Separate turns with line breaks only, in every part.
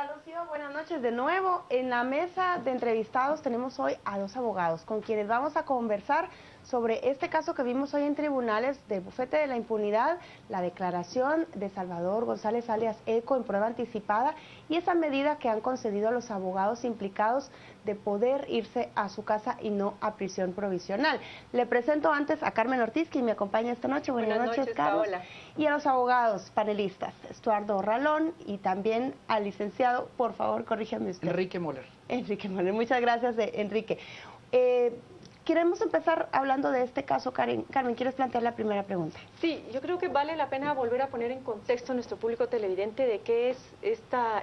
Hola Rocío, buenas noches de nuevo. En la mesa de entrevistados tenemos hoy a dos abogados con quienes vamos a conversar sobre este caso que vimos hoy en tribunales del bufete de la impunidad, la declaración de Salvador González alias Eco en prueba anticipada y esa medida que han concedido a los abogados implicados de poder irse a su casa y no a prisión provisional. Le presento antes a Carmen Ortiz, quien me acompaña esta noche. Buenas noches, Carlos.
Paola.
Y a los abogados panelistas, Estuardo Ralón y también al licenciado, por favor, corríjame usted.
Enrique Moller.
Enrique Moller, muchas gracias, Enrique. Queremos empezar hablando de este caso, Carmen. Carmen, ¿quieres plantear la primera pregunta?
Sí, yo creo que vale la pena volver a poner en contexto a nuestro público televidente de qué es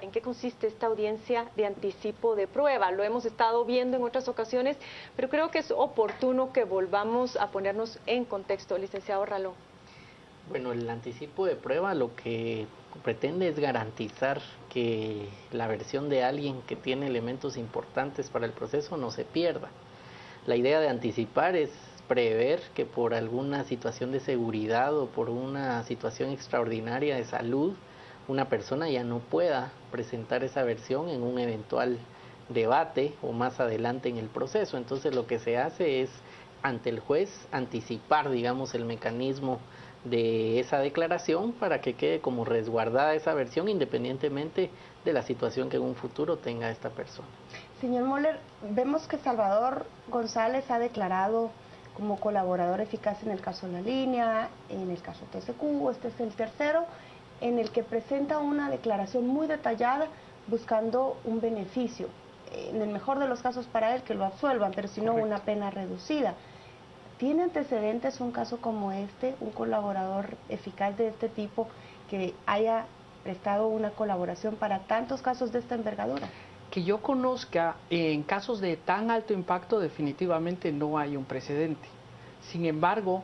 en qué consiste esta audiencia de anticipo de prueba. Lo hemos estado viendo en otras ocasiones, pero creo que es oportuno que volvamos a ponernos en contexto, licenciado Ralón.
Bueno, el anticipo de prueba lo que pretende es garantizar que la versión de alguien que tiene elementos importantes para el proceso no se pierda. La idea de anticipar es prever que por alguna situación de seguridad o por una situación extraordinaria de salud, una persona ya no pueda presentar esa versión en un eventual debate o más adelante en el proceso. Entonces lo que se hace es ante el juez anticipar, digamos, el mecanismo de esa declaración para que quede como resguardada esa versión independientemente de la situación que en un futuro tenga esta persona.
Señor Moller, vemos que Salvador González ha declarado como colaborador eficaz en el caso La Línea, en el caso TSQ, este es el tercero, en el que presenta una declaración muy detallada buscando un beneficio, en el mejor de los casos para él que lo absuelvan, pero si no una pena reducida. ¿Tiene antecedentes un caso como este, un colaborador eficaz de este tipo que haya prestado una colaboración para tantos casos de esta envergadura?
Que yo conozca, en casos de tan alto impacto definitivamente no hay un precedente. Sin embargo,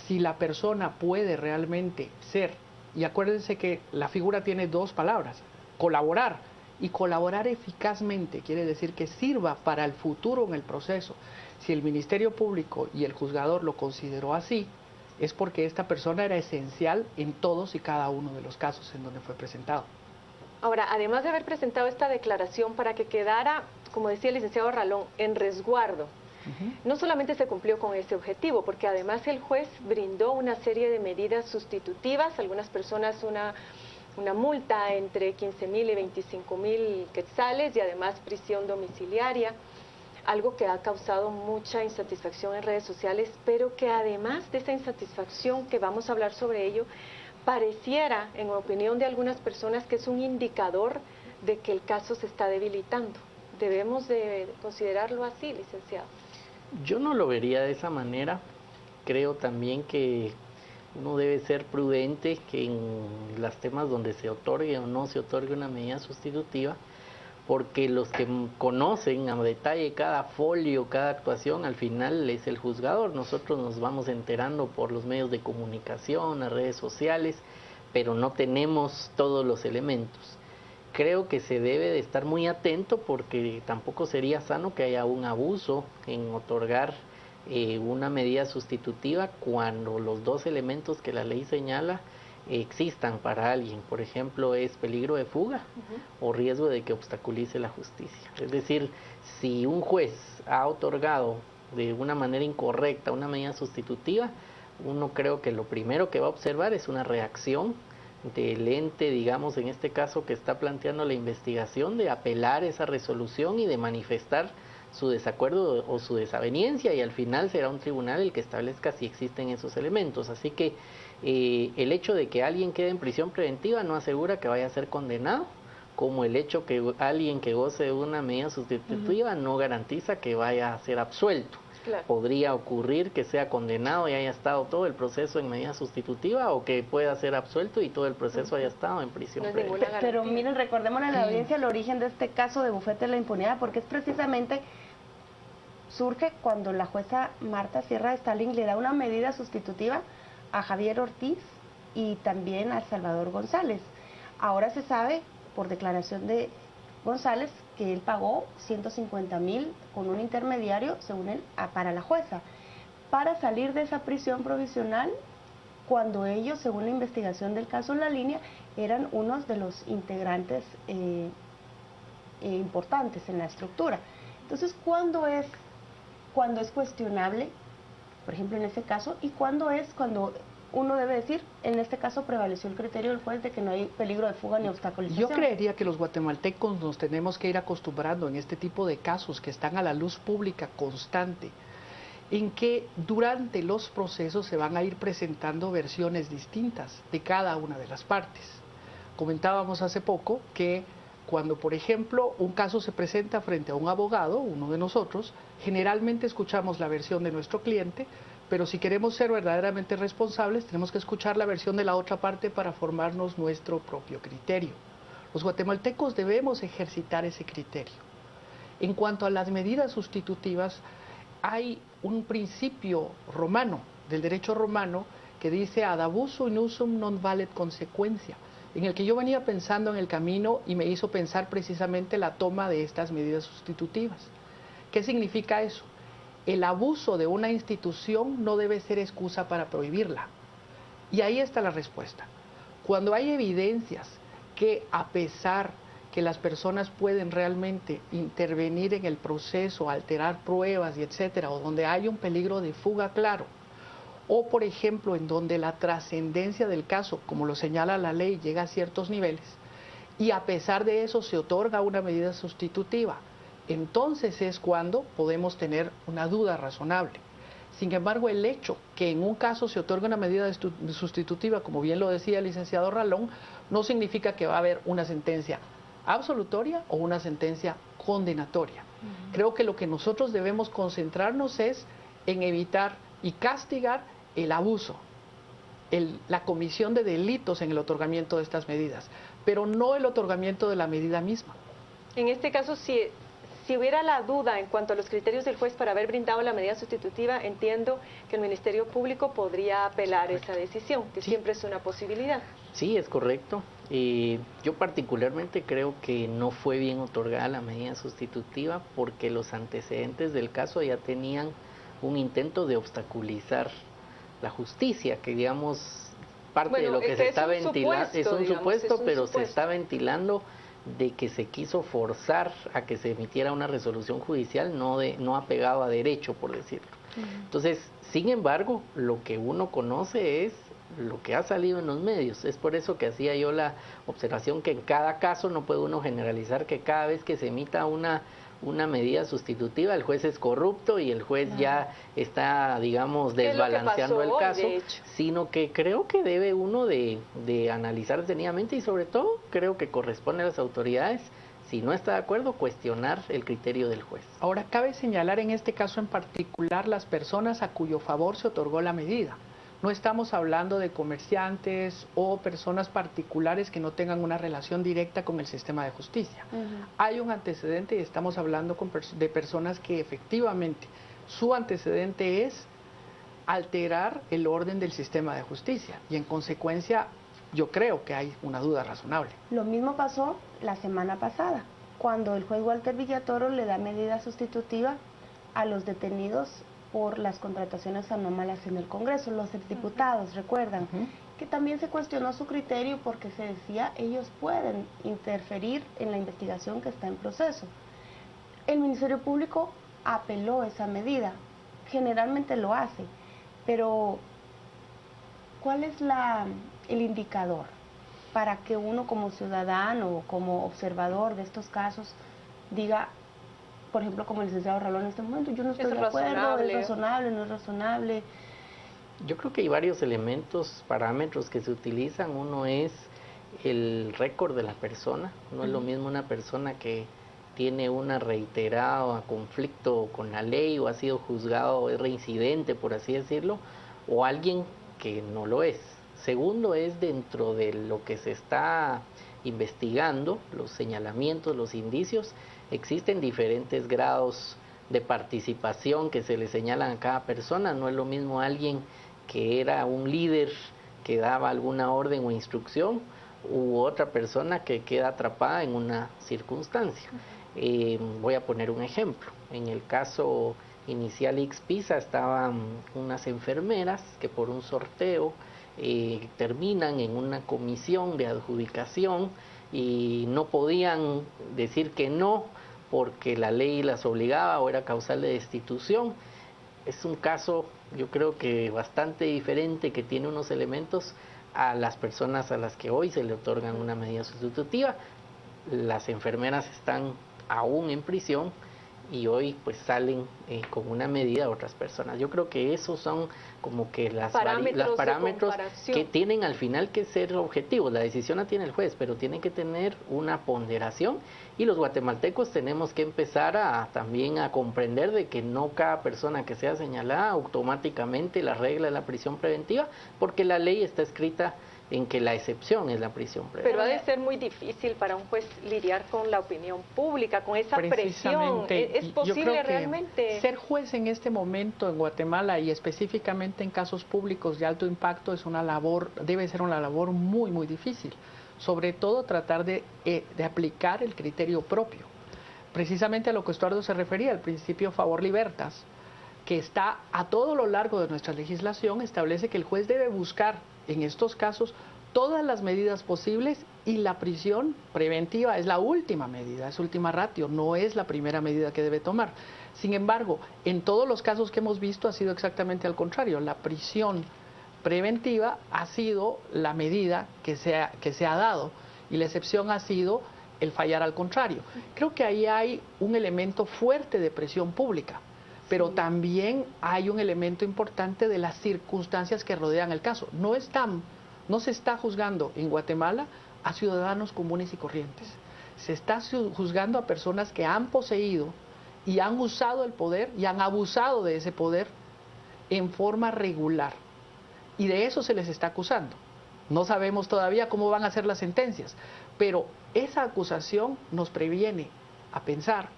si la persona puede realmente ser, y acuérdense que la figura tiene dos palabras, colaborar, y colaborar eficazmente quiere decir que sirva para el futuro en el proceso. Si el Ministerio Público y el juzgador lo consideró así, es porque esta persona era esencial en todos y cada uno de los casos en donde fue presentado.
Ahora, además de haber presentado esta declaración para que quedara, como decía el licenciado Ralón, en resguardo, no solamente se cumplió con ese objetivo, porque además el juez brindó una serie de medidas sustitutivas, algunas personas una multa entre 15,000 y 25,000 quetzales y además prisión domiciliaria, algo que ha causado mucha insatisfacción en redes sociales, pero que además de esa insatisfacción, que vamos a hablar sobre ello, pareciera, en opinión de algunas personas, que es un indicador de que el caso se está debilitando. ¿Debemos de considerarlo así, licenciado?
Yo no lo vería de esa manera. Creo también que uno debe ser prudente que en los temas donde se otorgue o no se otorgue una medida sustitutiva, porque los que conocen a detalle cada folio, cada actuación, al final es el juzgador. Nosotros nos vamos enterando por los medios de comunicación, las redes sociales, pero no tenemos todos los elementos. Creo que se debe de estar muy atento porque tampoco sería sano que haya un abuso en otorgar una medida sustitutiva cuando los dos elementos que la ley señala existan para alguien. Por ejemplo, es peligro de fuga o riesgo de que obstaculice la justicia. Es decir, si un juez ha otorgado de una manera incorrecta una medida sustitutiva, uno creo que lo primero que va a observar es una reacción del ente, digamos, en este caso que está planteando la investigación, de apelar esa resolución y de manifestar su desacuerdo o su desaveniencia, y al final será un tribunal el que establezca si existen esos elementos. Así que el hecho de que alguien quede en prisión preventiva no asegura que vaya a ser condenado, como el hecho que alguien que goce de una medida sustitutiva no garantiza que vaya a ser absuelto. Claro. Podría ocurrir que sea condenado y haya estado todo el proceso en medida sustitutiva, o que pueda ser absuelto y todo el proceso haya estado en prisión preventiva.
Pero miren, recordemos a la audiencia el origen de este caso de bufete de la impunidad, porque es precisamente surge cuando la jueza Marta Sierra de Stalin le da una medida sustitutiva a Javier Ortiz y también a Salvador González. Ahora se sabe, por declaración de González, que él pagó 150,000 con un intermediario, según él, para la jueza, para salir de esa prisión provisional, cuando ellos, según la investigación del caso La Línea, eran unos de los integrantes importantes en la estructura. Entonces, ¿cuándo es cuestionable, por ejemplo, en ese caso, y cuándo uno debe decir, en este caso prevaleció el criterio del juez de que no hay peligro de fuga ni obstaculización?
Yo creería que los guatemaltecos nos tenemos que ir acostumbrando en este tipo de casos que están a la luz pública constante, en que durante los procesos se van a ir presentando versiones distintas de cada una de las partes. Comentábamos hace poco que cuando, por ejemplo, un caso se presenta frente a un abogado, uno de nosotros, generalmente escuchamos la versión de nuestro cliente, pero si queremos ser verdaderamente responsables, tenemos que escuchar la versión de la otra parte para formarnos nuestro propio criterio. Los guatemaltecos debemos ejercitar ese criterio. En cuanto a las medidas sustitutivas, hay un principio romano, del derecho romano, que dice ad abuso in usum non valet consequentia, en el que yo venía pensando en el camino y me hizo pensar precisamente la toma de estas medidas sustitutivas. ¿Qué significa eso? El abuso de una institución no debe ser excusa para prohibirla. Y ahí está la respuesta. Cuando hay evidencias que, a pesar que las personas pueden realmente intervenir en el proceso, alterar pruebas y etcétera, o donde hay un peligro de fuga claro, o por ejemplo en donde la trascendencia del caso, como lo señala la ley, llega a ciertos niveles, y a pesar de eso se otorga una medida sustitutiva, entonces es cuando podemos tener una duda razonable. Sin embargo, el hecho que en un caso se otorgue una medida sustitutiva, como bien lo decía el licenciado Ralón, no significa que va a haber una sentencia absolutoria o una sentencia condenatoria. Creo que lo que nosotros debemos concentrarnos es en evitar y castigar el abuso, la comisión de delitos en el otorgamiento de estas medidas, pero no el otorgamiento de la medida misma.
En este caso, si hubiera la duda en cuanto a los criterios del juez para haber brindado la medida sustitutiva, entiendo que el Ministerio Público podría apelar esa decisión, que
sí,
siempre es una posibilidad.
Sí, es correcto. Yo particularmente creo que no fue bien otorgada la medida sustitutiva porque los antecedentes del caso ya tenían un intento de obstaculizar la justicia, que digamos parte de lo que se está ventilando, es un supuesto, pero se está ventilando de que se quiso forzar a que se emitiera una resolución judicial no apegado a derecho, por decirlo. Entonces, sin embargo, lo que uno conoce es lo que ha salido en los medios. Es por eso que hacía yo la observación que en cada caso no puede uno generalizar que cada vez que se emita una medida sustitutiva el juez es corrupto y el juez ya está, digamos, desbalanceando el caso, sino que creo que debe uno de analizar detenidamente y sobre todo creo que corresponde a las autoridades, si no está de acuerdo, cuestionar el criterio del juez.
Ahora, cabe señalar en este caso en particular las personas a cuyo favor se otorgó la medida. No estamos hablando de comerciantes o personas particulares que no tengan una relación directa con el sistema de justicia. Hay un antecedente y estamos hablando de personas que efectivamente su antecedente es alterar el orden del sistema de justicia y en consecuencia yo creo que hay una duda razonable.
Lo mismo pasó la semana pasada, cuando el juez Walter Villatoro le da medida sustitutiva a los detenidos por las contrataciones anómalas en el Congreso, los exdiputados, recuerdan, que también se cuestionó su criterio porque se decía ellos pueden interferir en la investigación que está en proceso. El Ministerio Público apeló esa medida, generalmente lo hace, pero ¿cuál es el indicador para que uno como ciudadano o como observador de estos casos diga, por ejemplo, como el licenciado Ralón en este momento, yo no estoy de acuerdo, es razonable, no es razonable?
Yo creo que hay varios elementos, parámetros que se utilizan. Uno es el récord de la persona. No es lo mismo una persona que tiene una reiterada conflicto con la ley o ha sido juzgado, es reincidente, por así decirlo, o alguien que no lo es. Segundo es dentro de lo que se está investigando, los señalamientos, los indicios, existen diferentes grados de participación que se le señalan a cada persona. No es lo mismo alguien que era un líder que daba alguna orden o instrucción u otra persona que queda atrapada en una circunstancia. Voy a poner un ejemplo. En el caso inicial Ixpisa estaban unas enfermeras que por un sorteo terminan en una comisión de adjudicación y no podían decir que no porque la ley las obligaba o era causal de destitución. Es un caso, yo creo que bastante diferente, que tiene unos elementos a las personas a las que hoy se le otorgan una medida sustitutiva. Las enfermeras están aún en prisión y hoy pues salen con una medida a otras personas. Yo creo que esos son como que los parámetros que tienen al final que ser objetivos. La decisión la tiene el juez, pero tiene que tener una ponderación, y los guatemaltecos tenemos que empezar también a comprender de que no cada persona que sea señalada automáticamente la regla de la prisión preventiva, porque la ley está escrita en que la excepción es la prisión preventiva.
Pero ha de ser muy difícil para un juez lidiar con la opinión pública, con esa presión. ¿Es posible realmente?
Ser juez en este momento en Guatemala, y específicamente en casos públicos de alto impacto, es una labor, debe ser una labor muy, muy difícil. Sobre todo tratar de aplicar el criterio propio. Precisamente a lo que Estuardo se refería, el principio favor libertas, que está a todo lo largo de nuestra legislación, establece que el juez debe buscar en estos casos todas las medidas posibles, y la prisión preventiva es la última medida, es última ratio, no es la primera medida que debe tomar. Sin embargo, en todos los casos que hemos visto ha sido exactamente al contrario. La prisión preventiva ha sido la medida que se ha dado, y la excepción ha sido el fallar al contrario. Creo que ahí hay un elemento fuerte de presión pública, pero también hay un elemento importante de las circunstancias que rodean el caso. No se está juzgando en Guatemala a ciudadanos comunes y corrientes. Se está juzgando a personas que han poseído y han usado el poder y han abusado de ese poder en forma regular. Y de eso se les está acusando. No sabemos todavía cómo van a ser las sentencias, pero esa acusación nos previene a pensar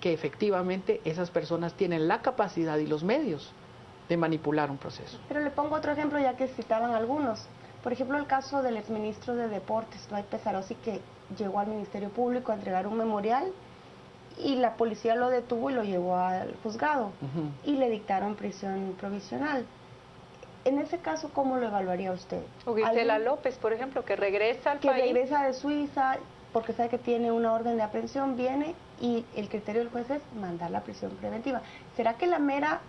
que efectivamente esas personas tienen la capacidad y los medios de manipular un proceso.
Pero le pongo otro ejemplo, ya que citaban algunos. Por ejemplo, el caso del exministro de Deportes, Dwight Pesarosi, que llegó al Ministerio Público a entregar un memorial y la policía lo detuvo y lo llevó al juzgado y le dictaron prisión provisional. En ese caso, ¿cómo lo evaluaría usted?
O Gisela López, por ejemplo, que regresa al país.
Que regresa de Suiza porque sabe que tiene una orden de aprehensión, viene y el criterio del juez es mandar la prisión preventiva. ¿Será que la mera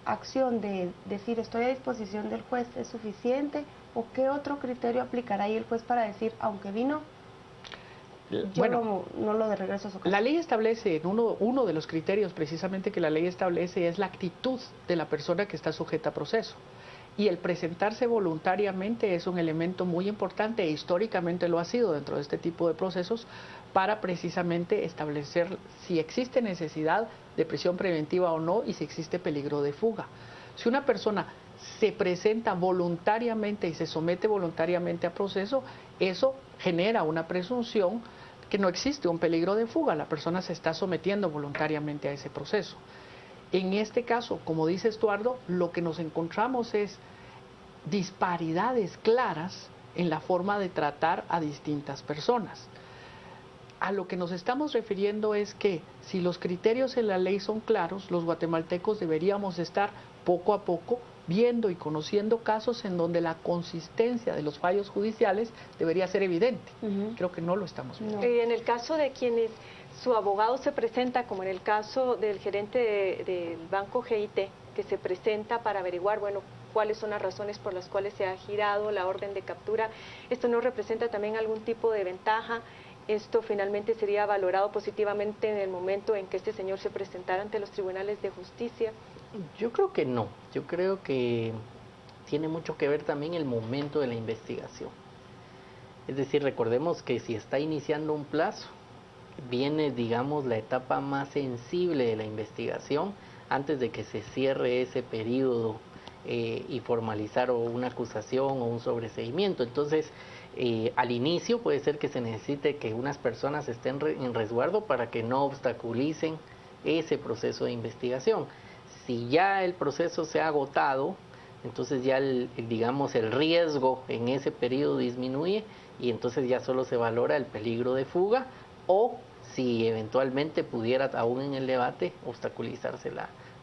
acción de decir estoy a disposición del juez es suficiente, o qué otro criterio aplicará ahí el juez para decir, aunque vino, no lo de regreso a su casa?
La ley establece, uno de los criterios precisamente que la ley establece es la actitud de la persona que está sujeta a proceso. Y el presentarse voluntariamente es un elemento muy importante, e históricamente lo ha sido dentro de este tipo de procesos, para precisamente establecer si existe necesidad de prisión preventiva o no, y si existe peligro de fuga. Si una persona se presenta voluntariamente y se somete voluntariamente a proceso, eso genera una presunción que no existe un peligro de fuga. La persona se está sometiendo voluntariamente a ese proceso. En este caso, como dice Estuardo, lo que nos encontramos es disparidades claras en la forma de tratar a distintas personas. A lo que nos estamos refiriendo es que si los criterios en la ley son claros, los guatemaltecos deberíamos estar poco a poco viendo y conociendo casos en donde la consistencia de los fallos judiciales debería ser evidente. Creo que no lo estamos viendo.
En el caso de quienes su abogado se presenta, como en el caso del gerente del banco GIT, que se presenta para averiguar, cuáles son las razones por las cuales se ha girado la orden de captura, ¿esto no representa también algún tipo de ventaja? ¿Esto finalmente sería valorado positivamente en el momento en que este señor se presentara ante los tribunales de justicia?
Yo creo que no. Yo creo que tiene mucho que ver también el momento de la investigación. Es decir, recordemos que si está iniciando un plazo, viene, digamos, la etapa más sensible de la investigación antes de que se cierre ese periodo y formalizar o una acusación o un sobreseimiento. Entonces, al inicio puede ser que se necesite que unas personas estén en resguardo para que no obstaculicen ese proceso de investigación. Si ya el proceso se ha agotado, entonces ya digamos el riesgo en ese periodo disminuye, y entonces ya solo se valora el peligro de fuga, o si eventualmente pudiera aún en el debate obstaculizarse la